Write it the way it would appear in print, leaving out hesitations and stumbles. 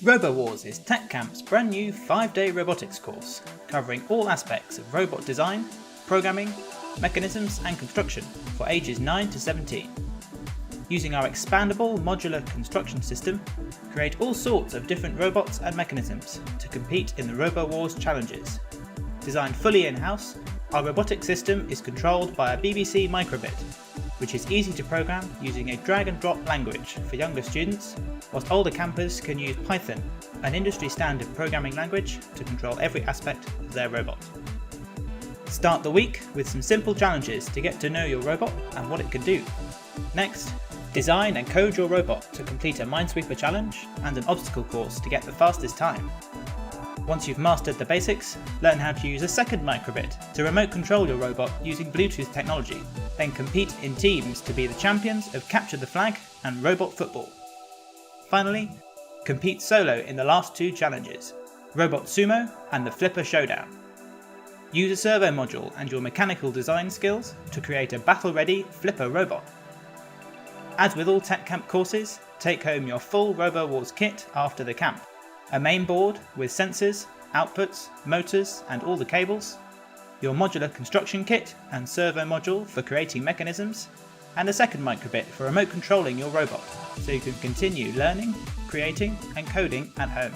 Robowars is TechCamp's brand new 5-day robotics course, covering all aspects of robot design, programming, mechanisms and construction for ages 9 to 17. Using our expandable modular construction system, create all sorts of different robots and mechanisms to compete in the Robowars challenges. Designed fully in-house, our robotic system is controlled by a BBC microbit, which is easy to program using a drag-and-drop language for younger students, whilst older campers can use Python, an industry-standard programming language to control every aspect of their robot. Start the week with some simple challenges to get to know your robot and what it can do. Next, design and code your robot to complete a Minesweeper challenge and an obstacle course to get the fastest time. Once you've mastered the basics, learn how to use a second microbit to remote control your robot using Bluetooth technology. Then compete in teams to be the champions of Capture the Flag and Robot Football. Finally, compete solo in the last 2 challenges, Robot Sumo and the Flipper Showdown. Use a servo module and your mechanical design skills to create a battle-ready Flipper robot. As with all TechCamp courses, take home your full Robowars kit after the camp. A main board with sensors, outputs, motors and all the cables, your modular construction kit and servo module for creating mechanisms, and a second microbit for remote controlling your robot so you can continue learning, creating and coding at home.